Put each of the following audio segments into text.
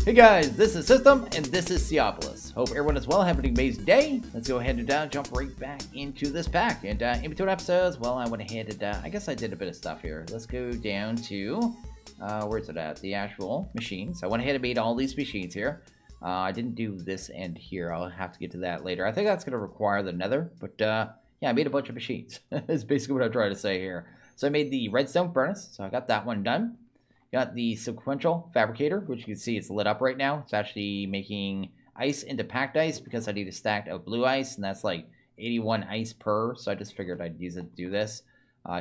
Hey guys, this is System, and this is Seaopolis. Hope everyone is well, having an amazing day. Let's go ahead and jump right back into this pack. And in between episodes, well, I went ahead and, I guess I did a bit of stuff here. Let's go down to, where's it at? The actual machines. I went ahead and made all these machines here. I didn't do this end here. I'll have to get to that later. I think that's going to require the nether, but yeah, I made a bunch of machines. That's basically what I'm trying to say here. So I made the redstone furnace, so I got that one done. Got the sequential fabricator, which you can see it's lit up right now. It's actually making ice into packed ice because I need a stack of blue ice, and that's like 81 ice per, so I just figured I'd use it to do this.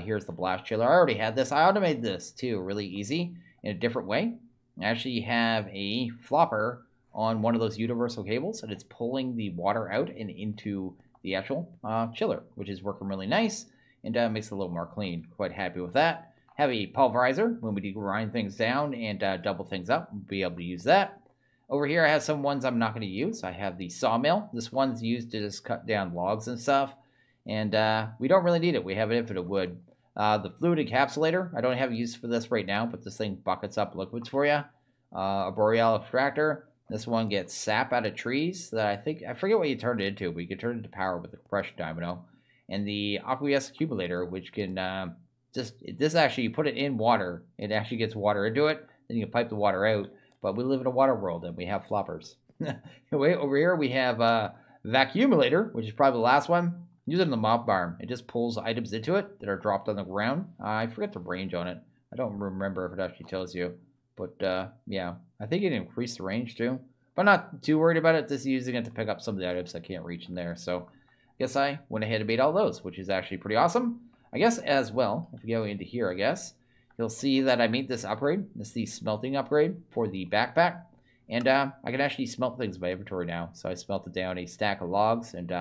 Here's the blast chiller. I already had this. I automated this too, really easy, in a different way. I actually have a flopper on one of those universal cables, and it's pulling the water out and into the actual chiller, which is working really nice, and makes it a little more clean. Quite happy with that. Have a pulverizer when we do grind things down and double things up. We'll be able to use that. Over here I have some ones I'm not going to use. I have the sawmill. This one's used to just cut down logs and stuff. And we don't really need it. We have an infinite wood. The fluid encapsulator, I don't have use for this right now, but this thing buckets up liquids for you. A boreal extractor. This one gets sap out of trees. That I forget what you turned it into, but you can turn it into power with the compression dynamo. And the aqueous accumulator, which can... this actually, you put it in water, it actually gets water into it, then you can pipe the water out, but we live in a water world and we have floppers. Anyway, over here we have a vacuumulator, which is probably the last one. Use it in the mob farm. It just pulls items into it that are dropped on the ground. I forget the range on it. I don't remember if it actually tells you, but yeah, I think it increased the range too. But I'm not too worried about it, just using it to pick up some of the items I can't reach in there. So I guess I went ahead and made all those, which is actually pretty awesome. I guess as well, if you go into here, I guess, you'll see that I made this upgrade. This is the smelting upgrade for the backpack. And I can actually smelt things in my inventory now. So I smelted down a stack of logs, and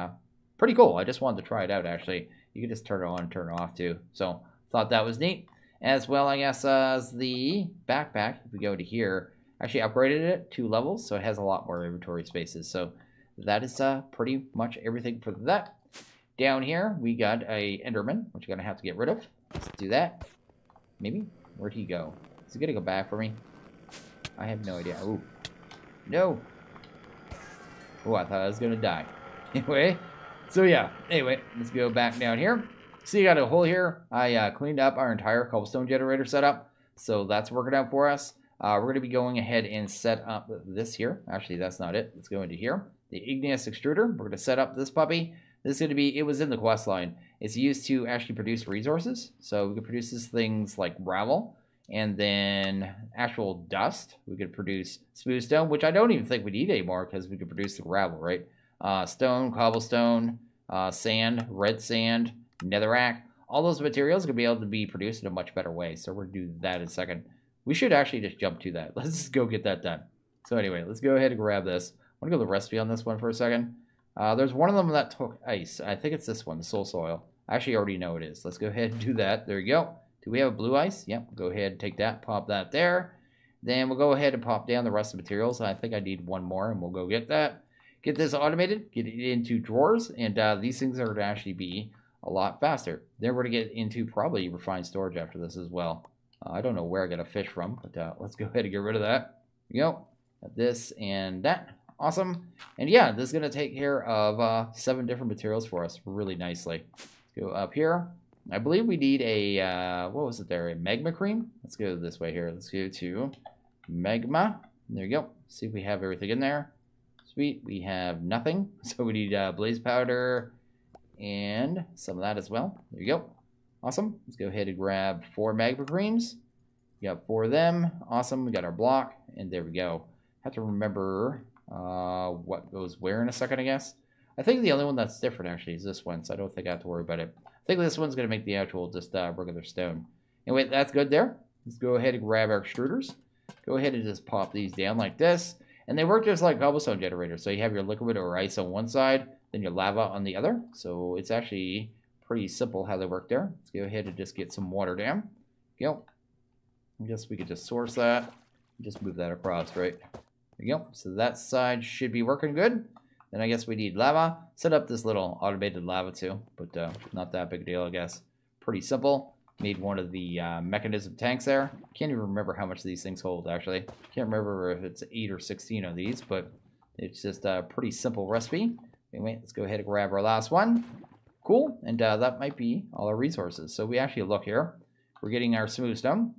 pretty cool. I just wanted to try it out, actually. You can just turn it on and turn it off, too. So thought that was neat. As well, I guess, as the backpack, if we go to here, I actually upgraded it 2 levels, so it has a lot more inventory spaces. So that is pretty much everything for that. Down here, we got a Enderman, which you're going to have to get rid of. Let's do that. Maybe? Where'd he go? Is he going to go back for me? I have no idea. Ooh. No. Oh, I thought I was going to die. Anyway. So, yeah. Anyway, let's go back down here. So, you got a hole here. I cleaned up our entire cobblestone generator setup. So, that's working out for us. We're going to be going ahead and set up this here. Actually, that's not it. Let's go into here. The Igneous Extruder. We're going to set up this puppy. This is going to be, it was in the quest line. It's used to actually produce resources. So we can produce things like gravel and then actual dust. We could produce smooth stone, which I don't even think we need anymore because we could produce the gravel, right? Stone, cobblestone, sand, red sand, netherrack. All those materials could be able to be produced in a much better way. So we're going to do that in a second. We should actually just jump to that. Let's just go get that done. So anyway, let's go ahead and grab this. I want to go to the recipe on this one for a second. There's one of them that took ice. I think it's this one, the soul soil. I actually already know it is. Let's go ahead and do that. There you go. Do we have a blue ice? Yep. Go ahead and take that. Pop that there. Then we'll go ahead and pop down the rest of the materials. I think I need one more, and we'll go get that. Get this automated. Get it into drawers, and these things are going to actually be a lot faster. Then we're going to get into probably refined storage after this as well. I don't know where I got a fish from, but let's go ahead and get rid of that. There you go. Got this and that. Awesome. And yeah, this is going to take care of 7 different materials for us really nicely. Let's go up here. I believe we need a, what was it there? A magma cream? Let's go this way here. Let's go to magma. There you go. See if we have everything in there. Sweet. We have nothing. So we need blaze powder and some of that as well. There you go. Awesome. Let's go ahead and grab 4 magma creams. We got 4 of them. Awesome. We got our block. And there we go. Have to remember what goes where in a second, I guess. I think the only one that's different actually is this one, so I don't think I have to worry about it. I think this one's going to make the actual just regular stone. Anyway, that's good there. Let's go ahead and grab our extruders. Go ahead and just pop these down like this. And they work just like cobblestone generators. So you have your liquid or ice on one side, then your lava on the other. So it's actually pretty simple how they work there. Let's go ahead and just get some water down. Go. I guess we could just source that. Just move that across, right? There you go. So that side should be working good. Then I guess we need lava. Set up this little automated lava too, but not that big a deal, I guess. Pretty simple. made one of the mechanism tanks there. Can't even remember how much these things hold, actually. Can't remember if it's 8 or 16 of these, but it's just a pretty simple recipe. Anyway, let's go ahead and grab our last one. Cool, and that might be all our resources. So we actually look here. We're getting our smooth stone,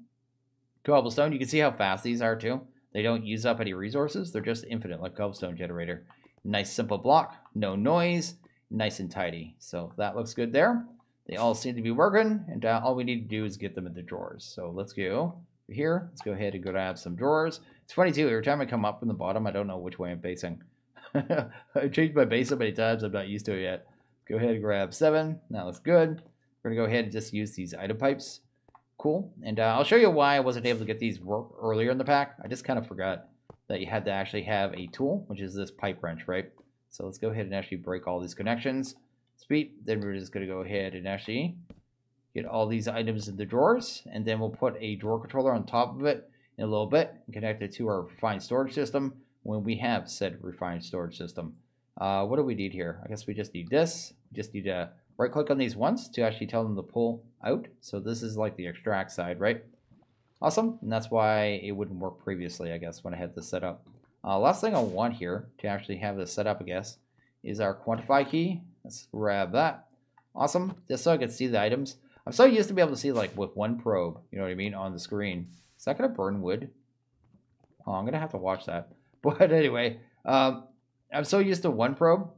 cobblestone. You can see how fast these are too. They don't use up any resources. They're just infinite, like cobblestone generator. Nice simple block, no noise, nice and tidy. So that looks good there. They all seem to be working, and all we need to do is get them in the drawers. So let's go here. Let's go ahead and go grab some drawers. It's funny too, every time I come up from the bottom, I don't know which way I'm facing. I changed my base so many times, I'm not used to it yet. Go ahead and grab 7. That looks good. We're going to go ahead and just use these item pipes. Cool. And I'll show you why I wasn't able to get these work earlier in the pack. I just kind of forgot that you had to actually have a tool, which is this pipe wrench, right? So let's go ahead and actually break all these connections. Sweet. Then we're just going to go ahead and actually get all these items in the drawers. And then we'll put a drawer controller on top of it in a little bit and connect it to our refined storage system when we have said refined storage system. What do we need here? I guess we just need this. We just need to right click on these once to actually tell them to pull out. So this is like the extract side, right? Awesome. And that's why it wouldn't work previously, I guess, when I had this set up. Last thing I want here to actually have this set up, I guess, is our quantify key. Let's grab that. Awesome. Just so I can see the items. I'm so used to be able to see like with one probe, you know what I mean, on the screen. Is that going to burn wood? Oh, I'm going to have to watch that. But anyway, I'm so used to one probe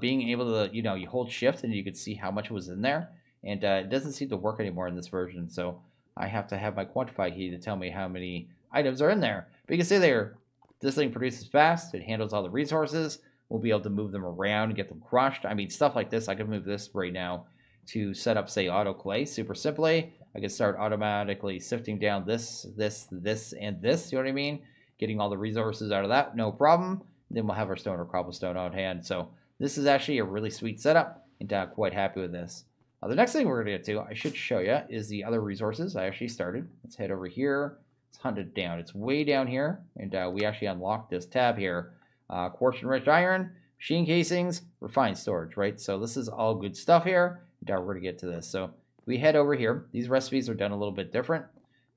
being able to, you know, you hold shift and you can see how much was in there. And it doesn't seem to work anymore in this version. So I have to have my quantify key to tell me how many items are in there. But you can see there, this thing produces fast. It handles all the resources. We'll be able to move them around and get them crushed. I mean, stuff like this, I can move this right now to set up, say, auto clay super simply. I can start automatically sifting down this, and this. You know what I mean? Getting all the resources out of that, no problem. Then we'll have our stone or cobblestone on hand. So this is actually a really sweet setup, and I'm quite happy with this. The next thing we're going to get to, I should show you, is the other resources I actually started. Let's head over here. Let's hunt it down. It's way down here, and we actually unlocked this tab here. Quartz enriched iron, machine casings, refined storage, right? So this is all good stuff here. And we're going to get to this. So we head over here. These recipes are done a little bit different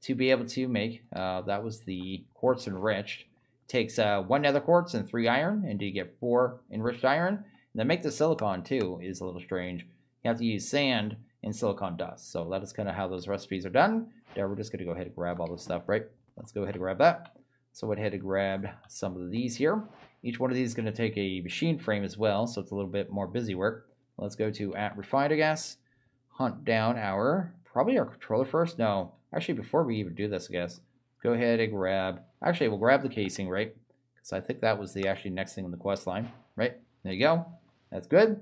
to be able to make. That was the quartz enriched. Takes 1 nether quartz and 3 iron, and you get 4 enriched iron. And then make the silicon too is a little strange. You have to use sand and silicon dust. So that is kind of how those recipes are done. Now we're just going to go ahead and grab all this stuff, right? Let's go ahead and grab that. So I went ahead and grabbed some of these here. Each one of these is going to take a machine frame as well, so it's a little bit more busy work. Let's go to @refined, I guess. Hunt down probably our controller first. No, actually before we even do this, I guess, go ahead and grab, actually we'll grab the casing, right? Because I think that was the actually next thing in the quest line, right? There you go. That's good.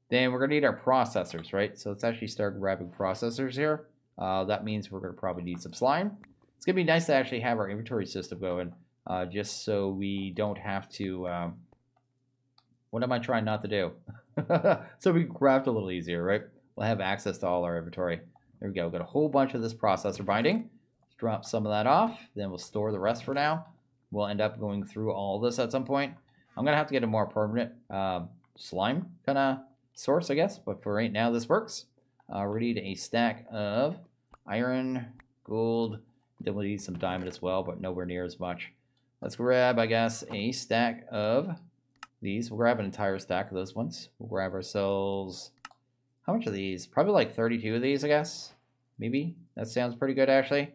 Then we're going to need our processors, right? So let's actually start grabbing processors here. That means we're going to probably need some slime. It's going to be nice to actually have our inventory system going, just so we don't have to, what am I trying not to do? So we can craft a little easier, right? We'll have access to all our inventory. There we go. We've got a whole bunch of this processor binding. Let's drop some of that off. Then we'll store the rest for now. We'll end up going through all this at some point. I'm going to have to get a more permanent slime kind of source, I guess. But for right now, this works. We need a stack of iron, gold. Then we'll need some diamond as well, but nowhere near as much. Let's grab, I guess, a stack of these. We'll grab an entire stack of those ones. We'll grab ourselves, how much of these? Probably like 32 of these, I guess. Maybe. That sounds pretty good, actually.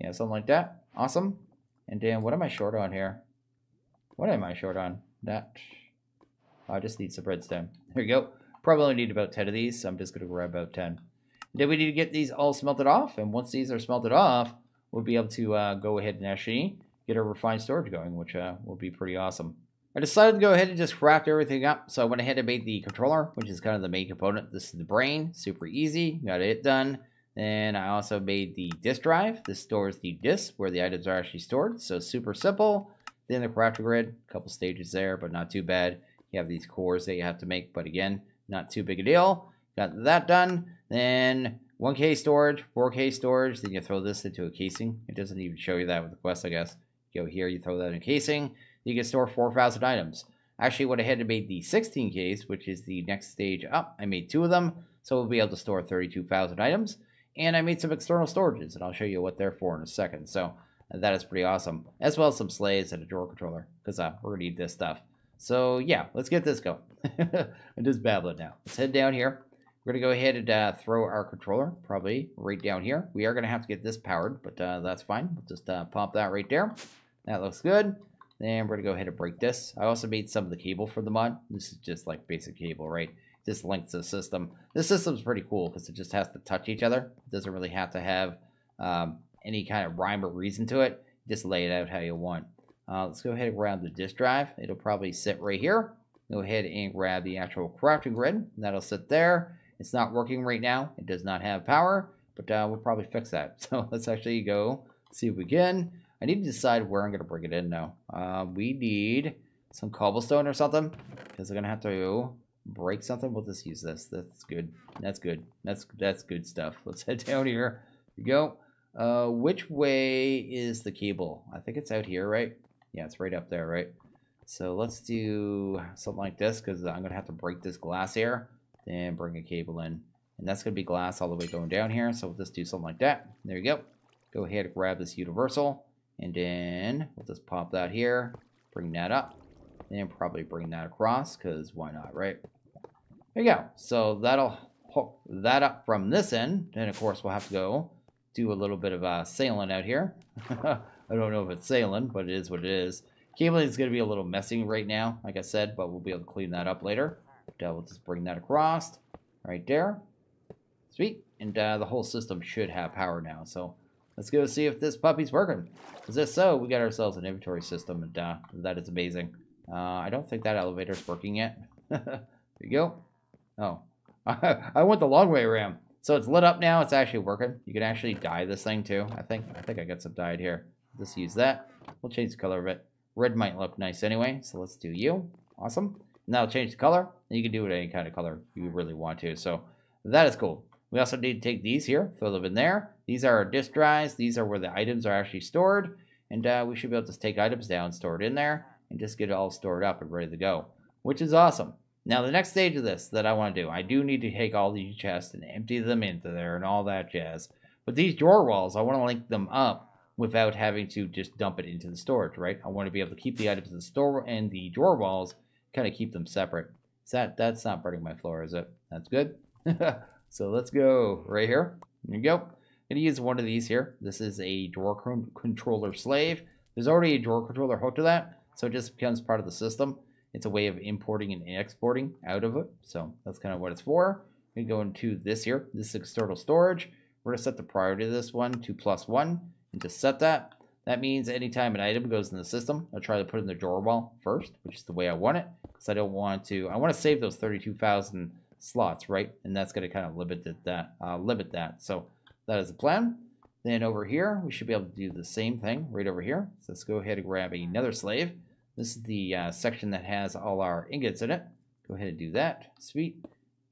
Yeah, something like that. Awesome. And then what am I short on here? What am I short on? That. I just need some redstone. There you go. Probably only need about 10 of these, so I'm just going to grab about 10. Then we need to get these all smelted off, and once these are smelted off, we'll be able to go ahead and actually get our refined storage going, which will be pretty awesome. I decided to go ahead and just craft everything up, so I went ahead and made the controller, which is kind of the main component. This is the brain, super easy, got it done. Then I also made the disk drive. This stores the disk where the items are actually stored, so super simple. Then the crafter grid, a couple stages there, but not too bad. You have these cores that you have to make, but again, not too big a deal. Got that done. Then 1K storage, 4K storage. Then you throw this into a casing. It doesn't even show you that with the quest, I guess. You go here, you throw that in a casing. You can store 4,000 items. Actually, went ahead and made the 16Ks, which is the next stage up. I made 2 of them, so we'll be able to store 32,000 items. And I made some external storages, and I'll show you what they're for in a second. So that is pretty awesome. As well as some slaves and a drawer controller, because we're going to need this stuff. So yeah, let's get this going. I'm just babbling now. Let's head down here. We're going to go ahead and throw our controller probably right down here. We are going to have to get this powered, but that's fine. We'll just pop that right there. That looks good. Then we're going to go ahead and break this. I also made some of the cable for the mod. This is just like basic cable, right? Just links to the system. This system's pretty cool because it just has to touch each other. It doesn't really have to have any kind of rhyme or reason to it. Just lay it out how you want. Let's go ahead and grab the disk drive. It'll probably sit right here. Go ahead and grab the actual crafting grid. That'll sit there. It's not working right now. It does not have power, but we'll probably fix that. So let's actually go see if we can. I need to decide where I'm going to bring it in now. We need some cobblestone or something because I'm going to have to break something. We'll just use this. That's good. That's good. That's good stuff. Let's head down here. Here we go. Which way is the cable? I think it's out here, right? Yeah, it's right up there, right? So let's do something like this because I'm going to have to break this glass here and bring a cable in. And that's going to be glass all the way going down here. So we'll just do something like that. There you go. Go ahead and grab this universal. And then we'll just pop that here. Bring that up. And probably bring that across because why not, right? There you go. So that'll hook that up from this end. And of course we'll have to go do a little bit of sailing out here. I don't know if it's sailing, but it is what it is. Cabling is going to be a little messy right now, like I said, but we'll be able to clean that up later. We'll just bring that across right there. Sweet. And the whole system should have power now. So let's go see if this puppy's working. Because if so, we got ourselves an inventory system, and that is amazing. I don't think that elevator's working yet. There you go. Oh, I went the long way around. So it's lit up now. It's actually working. You can actually dye this thing too. I think I got some dyed here. Just use that. We'll change the color of it. Red might look nice anyway. So let's do you. Awesome. Now change the color. And you can do it any kind of color you really want to. So that is cool. We also need to take these here, throw them in there. These are our disk drives. These are where the items are actually stored. And we should be able to take items down, store it in there, and just get it all stored up and ready to go, which is awesome. Now, the next stage of this that I want to do, I do need to take all these chests and empty them into there and all that jazz. But these drawer walls, I want to link them up without having to just dump it into the storage, right? I want to be able to keep the items in the store and the drawer walls, kind of keep them separate. That's not burning my floor, is it? That's good. So let's go right here. There you go. I'm going to use one of these here. This is a drawer controller slave. There's already a drawer controller hooked to that, so it just becomes part of the system. It's a way of importing and exporting out of it. So that's kind of what it's for. We go into this here. This is external storage. We're going to set the priority of this one to +1 and just set that. That means anytime an item goes in the system, I'll try to put it in the drawer wall first, which is the way I want it. Because I don't want to, I want to save those 32,000 slots, right? And that's going to kind of limit that. So that is the plan. Then over here, we should be able to do the same thing right over here. So let's go ahead and grab another slave. This is the section that has all our ingots in it. Go ahead and do that. Sweet.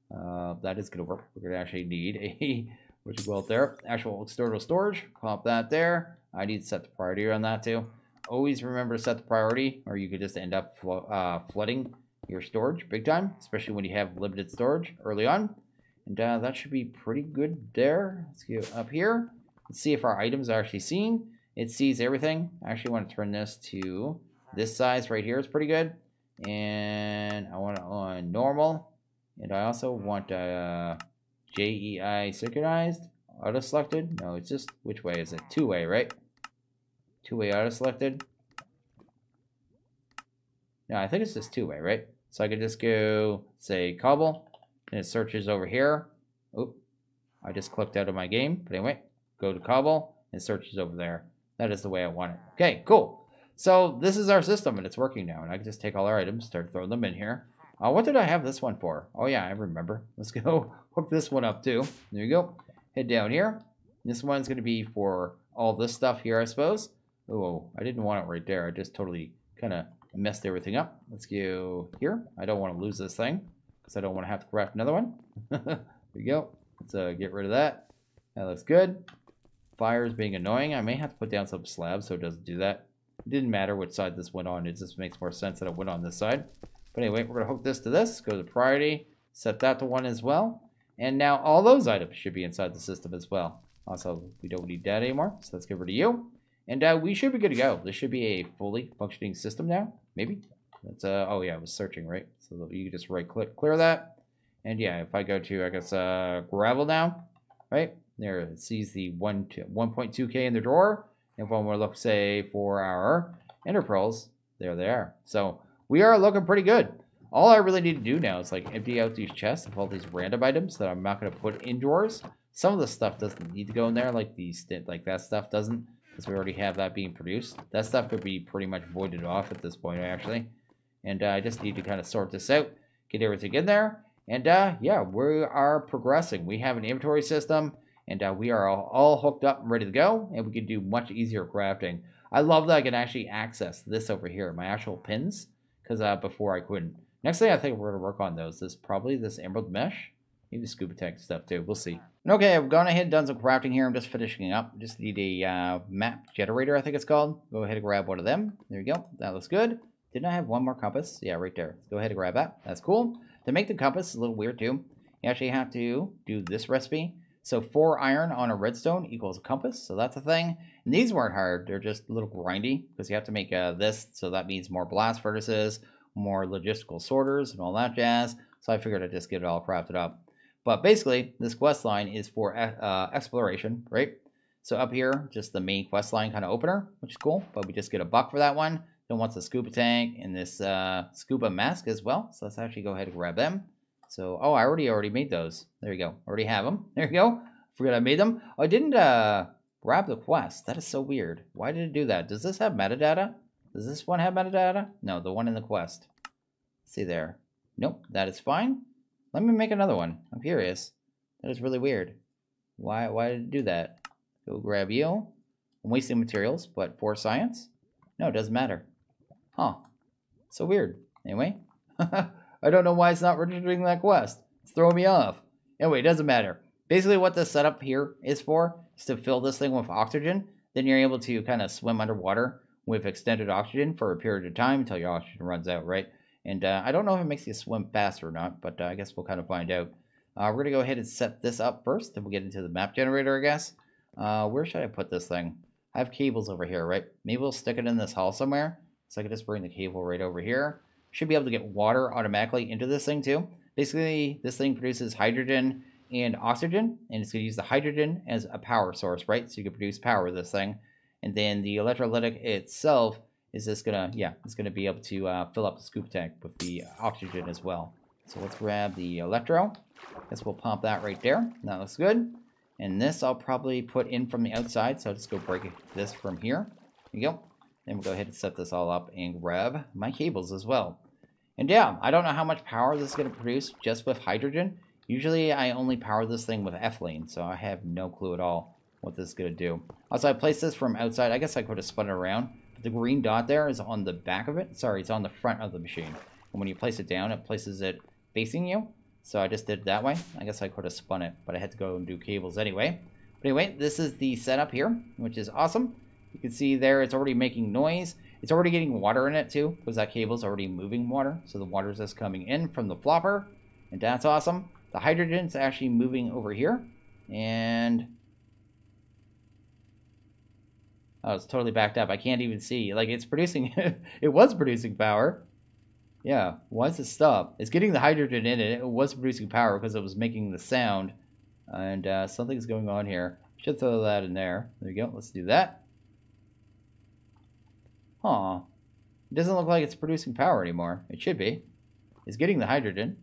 That is going to work. We're going to actually need a, what you call it there, actual external storage. Pop that there. I need to set the priority on that too. Always remember to set the priority, or you could just end up flooding your storage big time, especially when you have limited storage early on. And that should be pretty good there. Let's go up here. Let's see if our items are actually seen. It sees everything. I actually want to turn this to this size right here is pretty good. And I want it on normal. And I also want JEI synchronized, auto selected. No, it's just, which way is it? Two-way, right? Two-way auto selected. No, I think it's just two-way, right? So I could just go, say, cobble, and it searches over here. Oop, I just clicked out of my game. But anyway, go to cobble, and it searches over there. That is the way I want it. Okay, cool. So this is our system, and it's working now. And I can just take all our items, start throwing them in here. What did I have this one for? Oh, yeah, I remember. Let's go hook this one up, too. There you go. Head down here. This one's going to be for all this stuff here, I suppose. Oh, I didn't want it right there. I just totally kind of messed everything up. Let's go here. I don't want to lose this thing because I don't want to have to craft another one. There you go. Let's get rid of that. That looks good. Fire is being annoying. I may have to put down some slabs so it doesn't do that. It didn't matter which side this went on. It just makes more sense that it went on this side. But anyway, we're going to hook this to this. Go to priority. Set that to 1 as well. And now all those items should be inside the system as well. Also, we don't need that anymore, so let's get rid of you. And we should be good to go. This should be a fully functioning system now, maybe. That's oh yeah, I was searching, right? So you can just right-click, clear that. And yeah, if I go to, I guess, gravel now, right? There, it sees the 1.2K in the drawer. And if I want to look, say, for our ender pearls, there they are. So we are looking pretty good. All I really need to do now is like empty out these chests of all these random items that I'm not going to put in drawers. Some of the stuff doesn't need to go in there, like that stuff doesn't, because we already have that being produced. That stuff could be pretty much voided off at this point, actually. And I just need to kind of sort this out, get everything in there. And yeah, we are progressing. We have an inventory system, and we are all hooked up and ready to go, and we can do much easier crafting. I love that I can actually access this over here, my actual pins, because before I couldn't. Next thing I think we're going to work on those is probably this emerald mesh. Maybe scuba tank stuff too. We'll see. Okay, I've gone ahead and done some crafting here. I'm just finishing up. Just need a map generator, I think it's called. Go ahead and grab one of them. There you go. That looks good. Didn't I have one more compass? Yeah, right there. Let's go ahead and grab that. That's cool. To make the compass is a little weird too. You actually have to do this recipe. So 4 iron on a redstone equals a compass. So that's a thing. And these weren't hard. They're just a little grindy because you have to make this. So that means more blast furnaces, more logistical sorters, and all that jazz. So I figured I'd just get it all crafted up. But basically, this quest line is for exploration, right? So up here, just the main quest line kind of opener, which is cool. But we just get $1 for that one. Then wants a scuba tank and this scuba mask as well. So let's actually go ahead and grab them. So, oh, I already made those. There you go. Already have them. There you go. Forgot I made them. Oh, I didn't grab the quest. That is so weird. Why did it do that? Does this have metadata? Does this one have metadata? No, the one in the quest. Let's see there. Nope, that is fine. Let me make another one. I'm curious. That is really weird. Why did it do that? Go grab you. I'm wasting materials, but for science? No, it doesn't matter. Huh. So weird. Anyway. I don't know why it's not registering that quest. It's throwing me off. Anyway, it doesn't matter. Basically what this setup here is for is to fill this thing with oxygen. Then you're able to kind of swim underwater with extended oxygen for a period of time until your oxygen runs out, right? And I don't know if it makes you swim faster or not, but I guess we'll kind of find out. We're going to go ahead and set this up first, then we'll get into the map generator, I guess. Where should I put this thing? I have cables over here, right? Maybe we'll stick it in this hall somewhere. So I can just bring the cable right over here. Should be able to get water automatically into this thing too. Basically, this thing produces hydrogen and oxygen, and it's going to use the hydrogen as a power source, right? So you can produce power with this thing. And then the electrolytic itself is just gonna, yeah, it's gonna be able to fill up the scoop tank with the oxygen as well. So let's grab the electro. Guess we'll pump that right there. That looks good. And this I'll probably put in from the outside, so I'll just go break this from here. There you go. Then we'll go ahead and set this all up and grab my cables as well. And yeah, I don't know how much power this is going to produce just with hydrogen. Usually I only power this thing with ethylene, so I have no clue at all what this is going to do. Also, I placed this from outside. I guess I could have spun it around. But the green dot there is on the back of it. Sorry, it's on the front of the machine. And when you place it down, it places it facing you. So I just did it that way. I guess I could have spun it, but I had to go and do cables anyway. But anyway, this is the setup here, which is awesome. You can see there it's already making noise. It's already getting water in it too, because that cable's already moving water. So the water's just coming in from the flopper, and that's awesome. The hydrogen's actually moving over here, and oh, it's totally backed up. I can't even see. Like, it's producing, it was producing power. Yeah, why does it stop? It's getting the hydrogen in it. It was producing power because it was making the sound, and something's going on here. Should throw that in there. There you go. Let's do that. Huh. It doesn't look like it's producing power anymore. It should be. It's getting the hydrogen.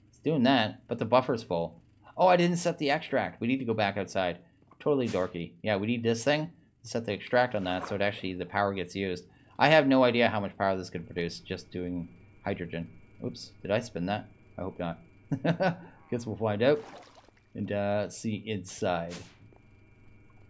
It's doing that, but the buffer's full. Oh, I didn't set the extract. We need to go back outside. Totally dorky. Yeah, we need this thing to set the extract on that so it actually, the power gets used. I have no idea how much power this could produce just doing hydrogen. Oops, did I spin that? I hope not. Guess we'll find out and see inside.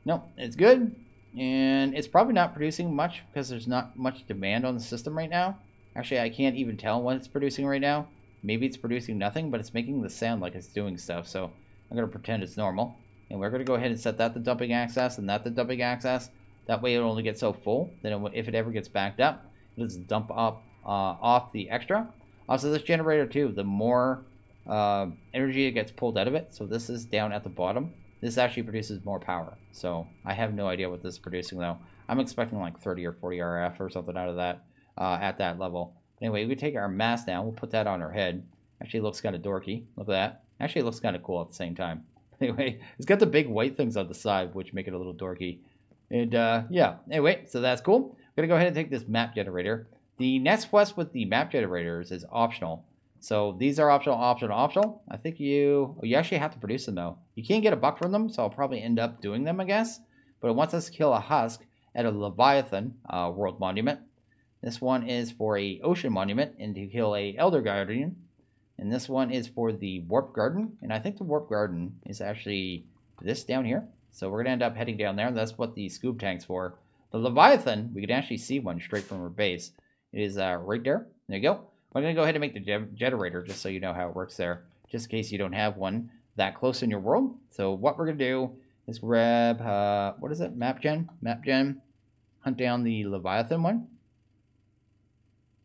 No, it's good. And it's probably not producing much because there's not much demand on the system right now. Actually, I can't even tell what it's producing right now. Maybe it's producing nothing, but it's making the sound like it's doing stuff. So I'm going to pretend it's normal. And we're going to go ahead and set that to dumping access and that to dumping access. That way it'll only get so full. Then if it ever gets backed up, it'll just dump up off the extra. Also, this generator too, the more energy that gets pulled out of it. So this is down at the bottom. This actually produces more power. So I have no idea what this is producing though. I'm expecting like 30 or 40 RF or something out of that at that level. Anyway, we take our mask down. We'll put that on our head. Actually looks kind of dorky. Look at that. Actually looks kind of cool at the same time. Anyway, it's got the big white things on the side, which make it a little dorky. And yeah, anyway, so that's cool. I'm going to go ahead and take this map generator. The next quest with the map generators is optional. So these are optional. I think you actually have to produce them though. You can't get a buck from them, so I'll probably end up doing them, I guess. But it wants us to kill a husk at a Leviathan world monument. This one is for a ocean monument and to kill a elder guardian. And this one is for the warp garden. And I think the warp garden is actually this down here. So we're going to end up heading down there. That's what the scuba tank's for. The Leviathan, we can actually see one straight from our base. It is right there. There you go. I'm going to go ahead and make the generator just so you know how it works there. Just in case you don't have one that close in your world. So what we're going to do is grab, what is it? Map gen. Hunt down the Leviathan one.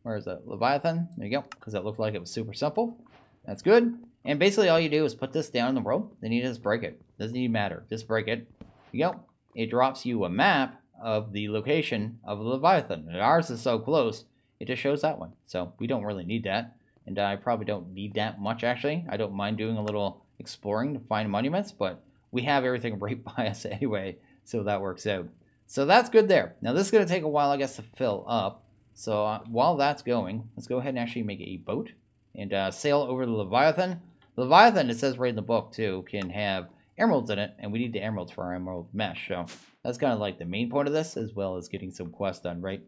Where is it? Leviathan. There you go. Because it looked like it was super simple. That's good. And basically all you do is put this down in the world. Then you just break it. Doesn't even matter. Just break it. There you go. It drops you a map of the location of the Leviathan. And ours is so close, it just shows that one. So we don't really need that. And I probably don't need that much, actually. I don't mind doing a little exploring to find monuments, but we have everything right by us anyway, so that works out. So that's good there. Now this is going to take a while, I guess, to fill up. So while that's going, let's go ahead and actually make a boat and sail over the Leviathan. Leviathan, it says right in the book too, can have emeralds in it, and we need the emeralds for our emerald mesh. So that's kind of like the main point of this, as well as getting some quests done, right?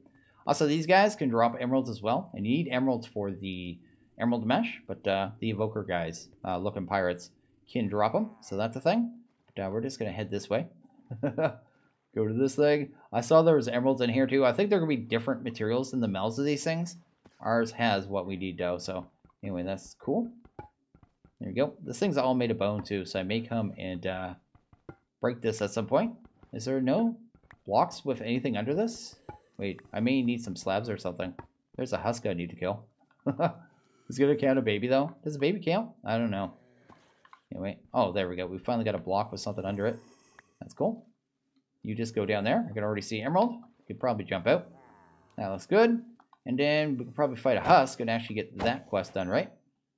Also, these guys can drop emeralds as well, and you need emeralds for the emerald mesh, but the evoker guys, looking pirates, can drop them, so that's a thing. But we're just going to head this way. Go to this thing. I saw there was emeralds in here too. I think there are going to be different materials in the mouths of these things. Ours has what we need though, so anyway, that's cool. There you go. This thing's all made of bone too, so I may come and break this at some point. Is there no blocks with anything under this? Wait, I may need some slabs or something. There's a husk I need to kill. Is it going to count a baby though? Does a baby count? I don't know. Anyway, oh, there we go. We finally got a block with something under it. That's cool. You just go down there. I can already see emerald. You could probably jump out. That looks good. And then we can probably fight a husk and actually get that quest done, right?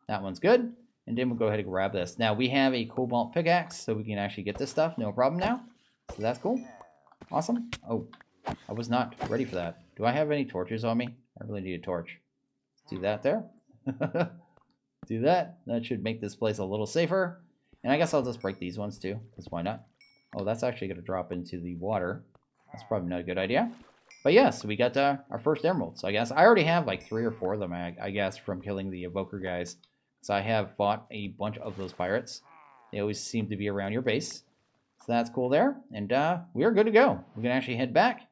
That one's good. And then we'll go ahead and grab this. Now, we have a cobalt pickaxe, so we can actually get this stuff. No problem now. So that's cool. Awesome. Oh, I was not ready for that. Do I have any torches on me? I really need a torch. Let's do that there. Do that. That should make this place a little safer. And I guess I'll just break these ones too, because why not? Oh, that's actually going to drop into the water. That's probably not a good idea. But yes, yeah, so we got our first emeralds, I guess. I already have like 3 or 4 of them, I guess, from killing the evoker guys. So I have fought a bunch of those pirates. They always seem to be around your base. So that's cool there. And we are good to go. We can actually head back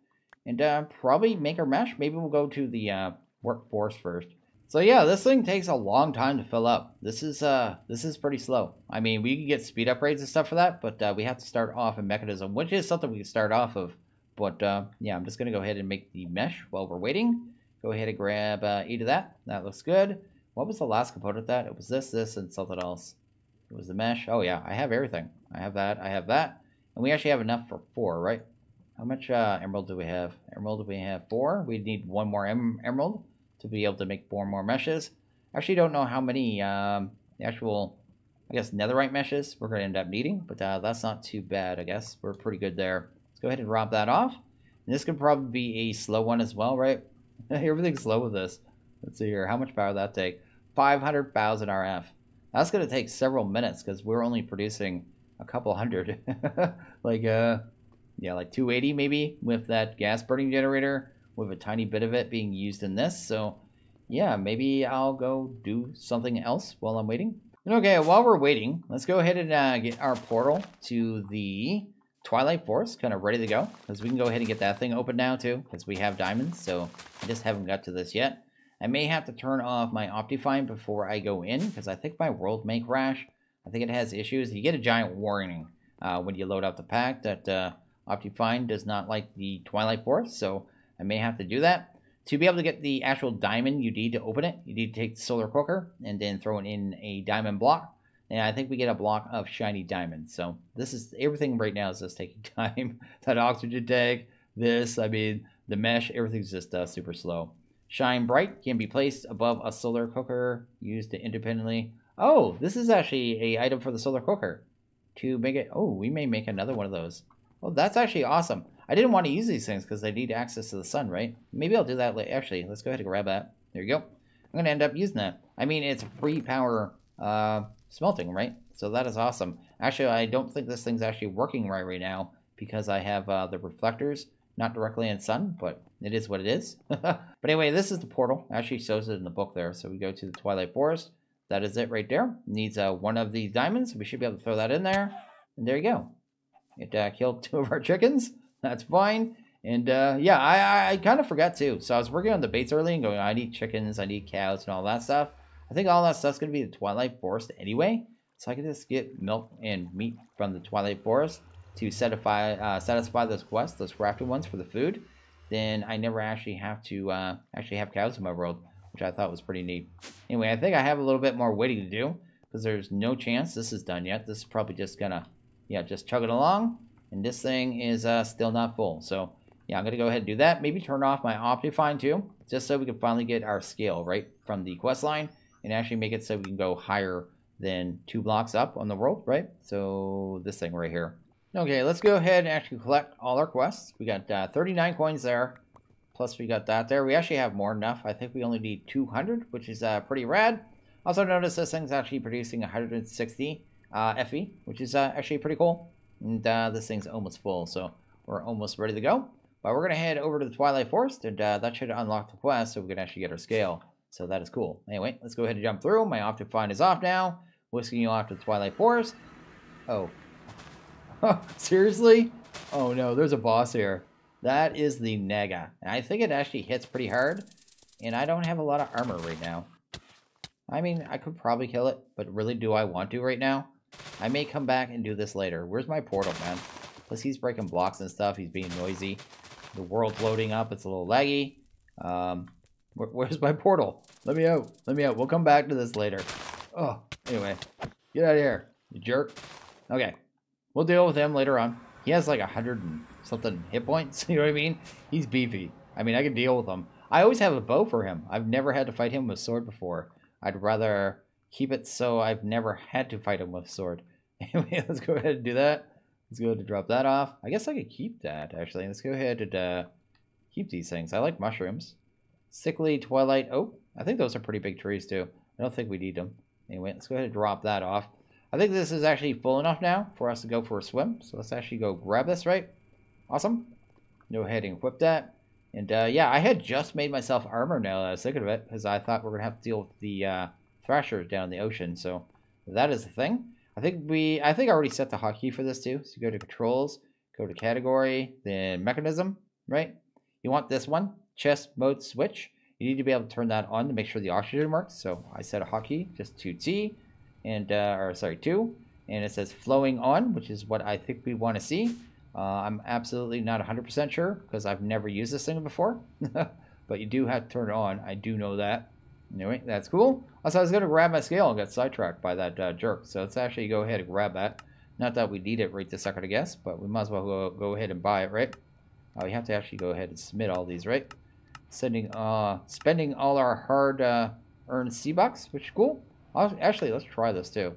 and probably make our mesh. Maybe we'll go to the workforce first. So yeah, this thing takes a long time to fill up. This is pretty slow. I mean, we can get speed upgrades and stuff for that, but we have to start off in mechanism, which is something we can start off of. But yeah, I'm just gonna go ahead and make the mesh while we're waiting. Go ahead and grab 8 of that. That looks good. What was the last component of that? It was this, and something else. It was the mesh. Oh yeah, I have everything. I have that. And we actually have enough for 4, right? How much emerald do we have? Emerald, we have 4. We need 1 more emerald to be able to make 4 more meshes. I actually don't know how many actual, I guess, netherite meshes we're going to end up needing, but that's not too bad, I guess. We're pretty good there. Let's go ahead and drop that off. And this could probably be a slow one as well, right? Everything's slow with this. Let's see here. How much power that take? 500,000 RF. That's going to take several minutes because we're only producing a couple hundred. Like, yeah, like 280 maybe with that gas burning generator, with a tiny bit of it being used in this. So yeah, maybe I'll go do something else while I'm waiting. Okay, while we're waiting, let's go ahead and get our portal to the Twilight Forest kind of ready to go, because we can go ahead and get that thing open now too, because we have diamonds. So I just haven't got to this yet. I may have to turn off my Optifine before I go in, because I think my world may crash. I think it has issues. You get a giant warning when you load up the pack that Optifine does not like the Twilight Forest, so I may have to do that. To be able to get the actual diamond you need to open it, you need to take the solar cooker and then throw it in a diamond block. And I think we get a block of shiny diamonds. So this is everything right now is just taking time. That oxygen tank, this, I mean, the mesh, everything's just super slow. Shine bright can be placed above a solar cooker used independently. Oh, this is actually a item for the solar cooker to make it. Oh, we may make another one of those. Oh, that's actually awesome. I didn't want to use these things because they need access to the sun, right? Maybe I'll do that later. Actually, let's go ahead and grab that. There you go. I'm going to end up using that. I mean, it's free power smelting, right? So that is awesome. Actually, I don't think this thing's actually working right now because I have the reflectors not directly in sun, but it is what it is. But anyway, this is the portal. It actually shows it in the book there. So we go to the Twilight Forest. That is it right there. Needs one of these diamonds. We should be able to throw that in there. And there you go. It killed 2 of our chickens. That's fine. And yeah, I kind of forgot too. So I was working on the baits early and going, I need chickens, I need cows and all that stuff. I think all that stuff's going to be the Twilight Forest anyway. So I can just get milk and meat from the Twilight Forest to satisfy those quests, those crafting ones for the food. Then I never actually have to actually have cows in my world, which I thought was pretty neat. Anyway, I think I have a little bit more waiting to do because there's no chance this is done yet. This is probably just going to, yeah, just chug it along. And this thing is still not full. So, yeah, I'm going to go ahead and do that. Maybe turn off my Optifine, too. Just so we can finally get our scale, right, from the quest line. And actually make it so we can go higher than 2 blocks up on the world, right? So, this thing right here. Okay, let's go ahead and actually collect all our quests. We got 39 coins there. Plus, we got that there. We actually have more than enough. I think we only need 200, which is pretty rad. Also, notice this thing's actually producing 160 FE, which is actually pretty cool. And this thing's almost full, so we're almost ready to go. But we're going to head over to the Twilight Forest, and that should unlock the quest so we can actually get our scale. So that is cool. Anyway, let's go ahead and jump through. My Optifine is off now. Whisking you off to the Twilight Forest. Oh. Seriously? Oh no, there's a boss here. That is the Nega. And I think it actually hits pretty hard. And I don't have a lot of armor right now. I mean, I could probably kill it, but really do I want to right now? I may come back and do this later. Where's my portal, man? Plus, he's breaking blocks and stuff. He's being noisy. The world's loading up. It's a little laggy. Where's my portal? Let me out. Let me out. We'll come back to this later. Oh, anyway. Get out of here, you jerk. Okay. We'll deal with him later on. He has like 100 and something hit points. You know what I mean? He's beefy. I mean, I can deal with him. I always have a bow for him. I've never had to fight him with sword before. I'd rather keep it so I've never had to fight him with sword. Anyway, let's go ahead and do that. Let's go ahead and drop that off. I guess I could keep that, actually. Let's go ahead and keep these things. I like mushrooms. Sickly Twilight Oak. I think those are pretty big trees, too. I don't think we need them. Anyway, let's go ahead and drop that off. I think this is actually full enough now for us to go for a swim. So let's actually go grab this, right? Awesome. Go ahead and equip that. And yeah, I had just made myself armor now that I was thinking of it, because I thought we were going to have to deal with the thrashers down in the ocean. So that is the thing. I think I already set the hotkey for this too. So you go to controls, go to category, then mechanism, right? You want this one, chest mode switch. You need to be able to turn that on to make sure the oxygen works. So I set a hotkey, just 2T, and or sorry, 2, and it says flowing on, which is what I think we want to see. I'm absolutely not 100% sure because I've never used this thing before, but you do have to turn it on. I do know that. Anyway, that's cool. Also, I was going to grab my scale and got sidetracked by that jerk, so let's actually go ahead and grab that. Not that we need it right this second, I guess, but we might as well go ahead and buy it, right? We have to actually go ahead and submit all these, right? Spending all our hard-earned C-Bucks, which is cool. Actually, let's try this too.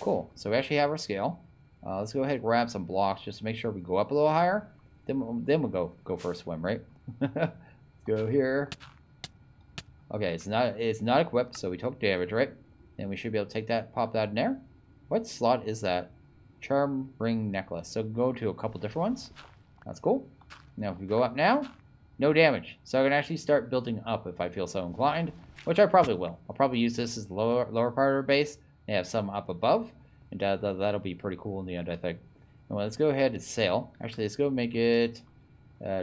Cool. So we actually have our scale. Let's go ahead and grab some blocks just to make sure we go up a little higher. Then we'll go for a swim, right? Let's go here. Okay, it's not equipped, so we took damage, right? And we should be able to take that, pop that in there. What slot is that? Charm ring necklace. So go to a couple different ones. That's cool. Now if we go up now, no damage. So I can actually start building up if I feel so inclined, which I probably will. I'll probably use this as the lower part of our base. They have some up above, and that'll be pretty cool in the end, I think. Well, let's go ahead and sail. Actually, let's go make it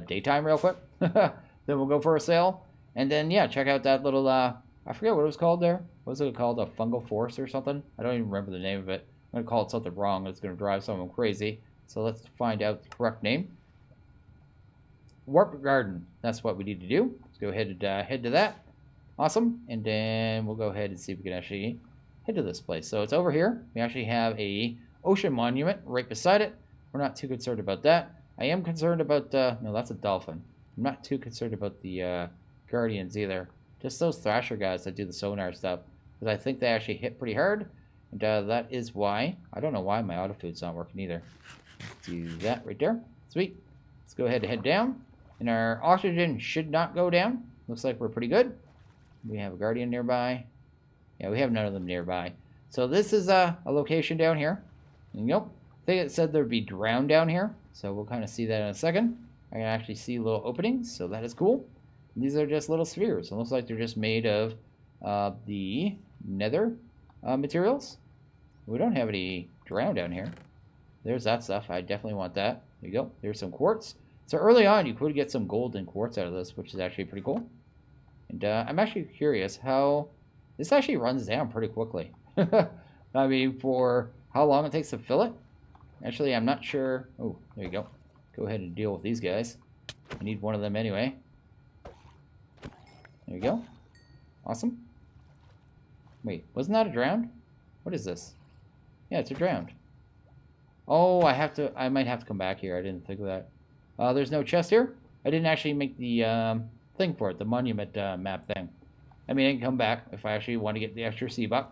daytime real quick. Then we'll go for a sail. And then, yeah, check out that little, I forget what it was called there. What was it called? A fungal force or something? I don't even remember the name of it. I'm going to call it something wrong. It's going to drive someone crazy. So let's find out the correct name. warp garden. That's what we need to do. Let's go ahead and head to that. Awesome. And then we'll go ahead and see if we can actually head to this place. So it's over here. We actually have a ocean monument right beside it. We're not too concerned about that. I am concerned about, no, that's a dolphin. I'm not too concerned about the guardians either. Just those thrasher guys that do the sonar stuff. Because I think they actually hit pretty hard. And that is why, I don't know why my auto food's not working either. Let's do that right there. Sweet. Let's go ahead and head down. And our oxygen should not go down. Looks like we're pretty good. We have a guardian nearby. Yeah, we have none of them nearby. So this is a location down here. And nope. I think it said there'd be drowned down here. So we'll kind of see that in a second. I can actually see little openings, so that is cool. And these are just little spheres. It looks like they're just made of the nether materials. We don't have any drown down here. There's that stuff. I definitely want that. There you go. There's some quartz. So early on, you could get some gold and quartz out of this, which is actually pretty cool. And I'm actually curious how this actually runs down pretty quickly. I mean, for how long it takes to fill it. Actually, I'm not sure. Oh, there you go. Go ahead and deal with these guys. I need one of them anyway. There you go. Awesome. Wait, wasn't that a drowned? What is this? Yeah, it's a drowned. Oh, I might have to come back here. I didn't think of that. There's no chest here. I didn't actually make the thing for it, the monument map thing. I mean, I can come back if I actually want to get the extra C-Buck.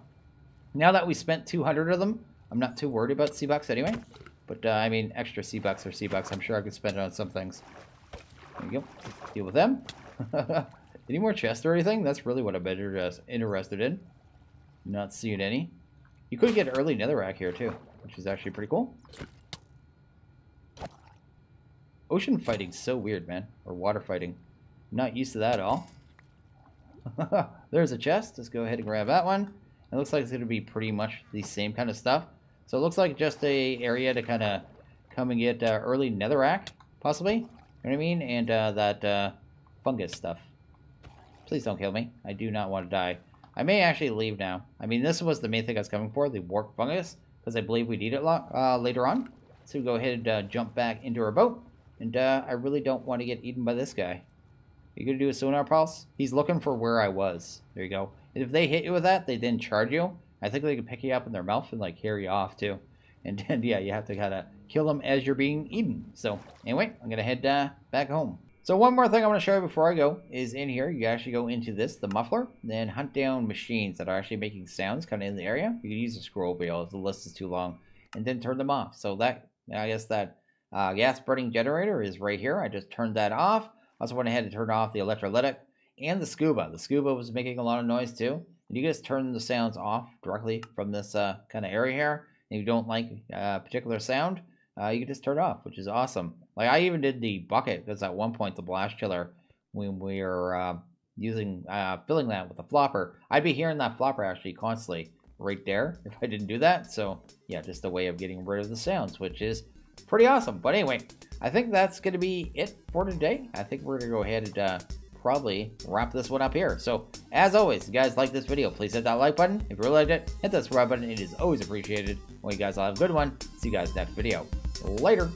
Now that we spent 200 of them, I'm not too worried about C-Bucks anyway. But, I mean, extra C-Bucks or C-Bucks, I'm sure I could spend it on some things. There you go. Deal with them. Any more chests or anything? That's really what I'm interested in. Not seeing any. You could get early netherrack here, too, which is actually pretty cool. Ocean fighting's so weird, man. Or water fighting. I'm not used to that at all. There's a chest. Let's go ahead and grab that one. It looks like it's going to be pretty much the same kind of stuff. So it looks like just a area to kind of come and get early netherrack, possibly. You know what I mean? And that fungus stuff. Please don't kill me. I do not want to die. I may actually leave now. I mean, this was the main thing I was coming for, the warp fungus, because I believe we need it later on. So we go ahead and jump back into our boat. And I really don't want to get eaten by this guy. You gonna do a sonar pulse? He's looking for where I was. There you go. And if they hit you with that, they then charge you. I think they can pick you up in their mouth and like carry you off too. And then yeah, you have to kind of kill them as you're being eaten. So anyway, I'm gonna head back home. So one more thing I want to show you before I go is in here. You actually go into this, the muffler, then hunt down machines that are actually making sounds kind of in the area. You can use the scroll wheel if the list is too long, and then turn them off. So that I guess that gas burning generator is right here. I just turned that off. Also went ahead and turned off the electrolytic and the scuba. The scuba was making a lot of noise too. And you just turn the sounds off directly from this kind of area here. And if you don't like a particular sound, you can just turn it off, which is awesome. Like I even did the bucket because at one point the blast chiller, when we were filling that with the flopper, I'd be hearing that flopper actually constantly right there if I didn't do that. So yeah, just a way of getting rid of the sounds, which is pretty awesome. But anyway, I think that's going to be it for today. I think we're going to go ahead and probably wrap this one up here. So as always, if you guys like this video, please hit that like button. If you really liked it, hit that subscribe button. It is always appreciated. Well, you guys all have a good one. See you guys next video. Later.